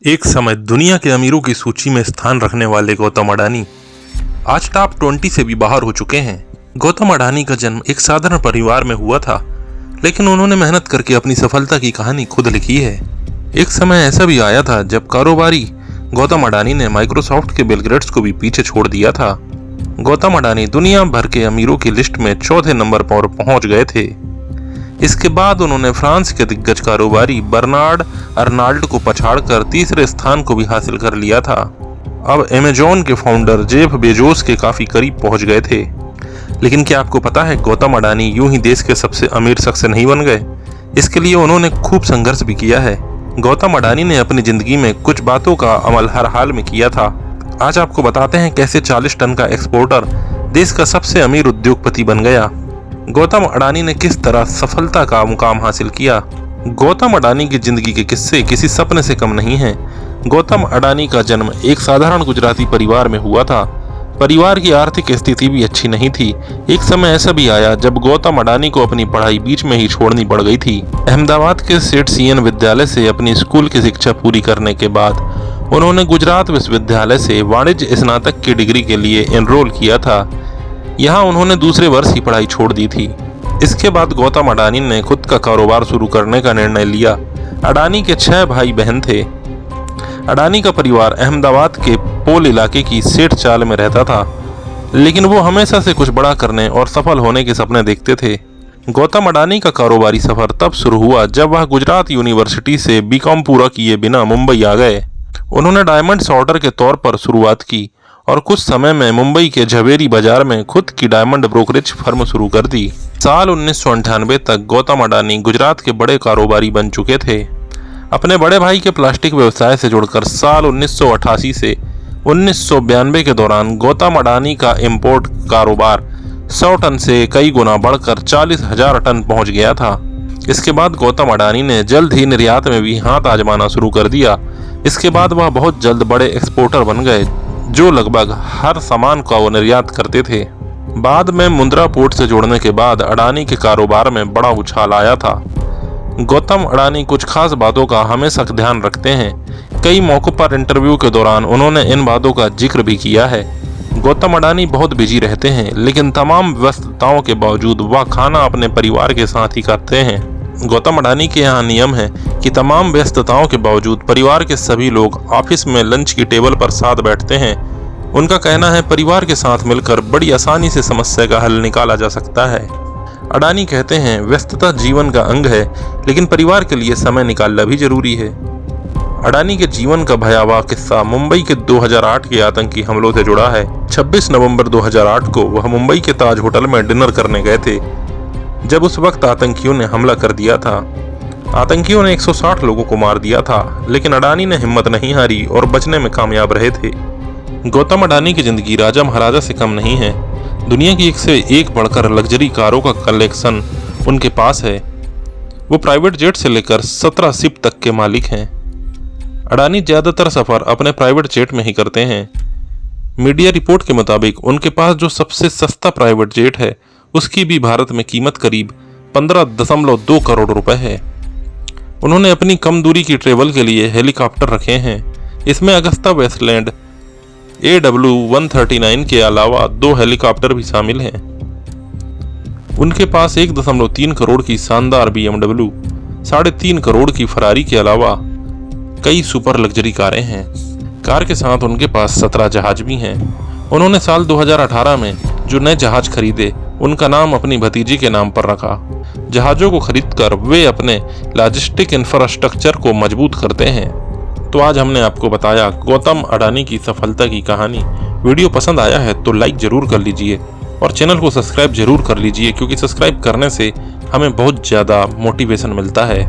एक समय दुनिया के अमीरों की सूची में स्थान रखने वाले गौतम अडानी आज टॉप 20 से भी बाहर हो चुके हैं। गौतम अडानी का जन्म एक साधारण परिवार में हुआ था, लेकिन उन्होंने मेहनत करके अपनी सफलता की कहानी खुद लिखी है। एक समय ऐसा भी आया था जब कारोबारी गौतम अडानी ने माइक्रोसॉफ्ट के बिल गेट्स को भी पीछे छोड़ दिया था। गौतम अडानी दुनिया भर के अमीरों की लिस्ट में चौथे नंबर पर पहुंच गए थे। इसके बाद उन्होंने फ्रांस के दिग्गज कारोबारी बर्नार्ड अर्नाल्ड को पछाड़कर तीसरे स्थान को भी हासिल कर लिया था। अब अमेज़न के फाउंडर जेफ बेजोस के काफी करीब पहुंच गए थे। लेकिन क्या आपको पता है, गौतम अडानी यूं ही देश के सबसे अमीर शख्स नहीं बन गए। इसके लिए उन्होंने खूब संघर्ष भी किया है। गौतम अडानी ने अपनी जिंदगी में कुछ बातों का अमल हर हाल में किया था। आज आपको बताते हैं कैसे 40 टन का एक्सपोर्टर देश का सबसे अमीर उद्योगपति बन गया। गौतम अडानी ने किस तरह सफलता का मुकाम हासिल किया। गौतम अडानी की जिंदगी के किस्से किसी सपने से कम नहीं हैं। गौतम अडानी का जन्म एक साधारण गुजराती परिवार में हुआ था। परिवार की आर्थिक स्थिति भी अच्छी नहीं थी। एक समय ऐसा भी आया जब गौतम अडानी को अपनी पढ़ाई बीच में ही छोड़नी पड़ गई थी। अहमदाबाद के सेठ सीएन विद्यालय से अपनी स्कूल की शिक्षा पूरी करने के बाद उन्होंने गुजरात विश्वविद्यालय से वाणिज्य स्नातक की डिग्री के लिए एनरोल किया था। यहाँ उन्होंने दूसरे वर्ष ही पढ़ाई छोड़ दी थी। इसके बाद गौतम अडानी ने खुद का कारोबार शुरू करने का निर्णय लिया। अडानी के 6 भाई बहन थे। अडानी का परिवार अहमदाबाद के पोल इलाके की सेठ चाल में रहता था, लेकिन वो हमेशा से कुछ बड़ा करने और सफल होने के सपने देखते थे। गौतम अडानी का कारोबारी सफर तब शुरू हुआ जब वह गुजरात यूनिवर्सिटी से बीकॉम पूरा किए बिना मुंबई आ गए। उन्होंने डायमंड सॉर्टर के तौर पर शुरुआत की और कुछ समय में मुंबई के झवेरी बाजार में खुद की डायमंड ब्रोकरेज फर्म शुरू कर दी। साल 1998 तक गौतम अडानी गुजरात के बड़े कारोबारी बन चुके थे। अपने बड़े भाई के प्लास्टिक व्यवसाय से जुड़कर साल 1988 से 1992 के दौरान गौतम अडानी का इंपोर्ट कारोबार 100 टन से कई गुना बढ़कर 40,000 टन पहुंच गया था। इसके बाद गौतम अडानी ने जल्द ही निर्यात में भी हाथ आजमाना शुरू कर दिया। इसके बाद वह बहुत जल्द बड़े एक्सपोर्टर बन गए, जो लगभग हर सामान का वो निर्यात करते थे। बाद में मुंद्रा पोर्ट से जोड़ने के बाद अडानी के कारोबार में बड़ा उछाल आया था। गौतम अडानी कुछ खास बातों का हमेशा ध्यान रखते हैं। कई मौकों पर इंटरव्यू के दौरान उन्होंने इन बातों का जिक्र भी किया है। गौतम अडानी बहुत बिजी रहते हैं, लेकिन तमाम व्यस्तताओं के बावजूद वह खाना अपने परिवार के साथ ही खाते हैं। गौतम अडानी के यहाँ नियम है कि तमाम व्यस्तताओं के बावजूद परिवार के सभी लोग ऑफिस में लंच की टेबल पर साथ बैठते हैं। उनका कहना है परिवार के साथ मिलकर बड़ी आसानी से समस्या का हल निकाला जा सकता है। अडानी कहते हैं व्यस्तता जीवन का अंग है, लेकिन परिवार के लिए समय निकालना भी जरूरी है। अडानी के जीवन का भयावह किस्सा मुंबई के 2008 के आतंकी हमलों से जुड़ा है। 26 नवंबर 2008 को वह मुंबई के ताज होटल में डिनर करने गए थे, जब उस वक्त आतंकियों ने हमला कर दिया था। आतंकियों ने 160 लोगों को मार दिया था, लेकिन अडानी ने हिम्मत नहीं हारी और बचने में कामयाब रहे थे। गौतम अडानी की जिंदगी राजा महाराजा से कम नहीं है। दुनिया की एक से एक बढ़कर लग्जरी कारों का कलेक्शन उनके पास है। वो प्राइवेट जेट से लेकर 17 शिप तक के मालिक हैं। अडानी ज्यादातर सफर अपने प्राइवेट जेट में ही करते हैं। मीडिया रिपोर्ट के मुताबिक उनके पास जो सबसे सस्ता प्राइवेट जेट है, उसकी भी भारत में कीमत करीब 15.2 करोड़ रुपए है। उन्होंने अपनी कम दूरी की ट्रेवल के लिए हेलीकॉप्टर रखे हैं। इसमें अगस्ता वेस्टलैंड AW139 के अलावा 2 हेलीकॉप्टर भी शामिल हैं। उनके पास 1.3 करोड़ की शानदार BMW, 3.5 करोड़ की फरारी के अलावा कई सुपर लग्जरी कारें हैं। कार के साथ उनके पास 17 जहाज भी हैं। उन्होंने साल 2018 में जो नए जहाज खरीदे, उनका नाम अपनी भतीजी के नाम पर रखा। जहाजों को खरीदकर वे अपने लॉजिस्टिक इंफ्रास्ट्रक्चर को मजबूत करते हैं। तो आज हमने आपको बताया गौतम अडानी की सफलता की कहानी। वीडियो पसंद आया है तो लाइक जरूर कर लीजिए और चैनल को सब्सक्राइब जरूर कर लीजिए, क्योंकि सब्सक्राइब करने से हमें बहुत ज़्यादा मोटिवेशन मिलता है।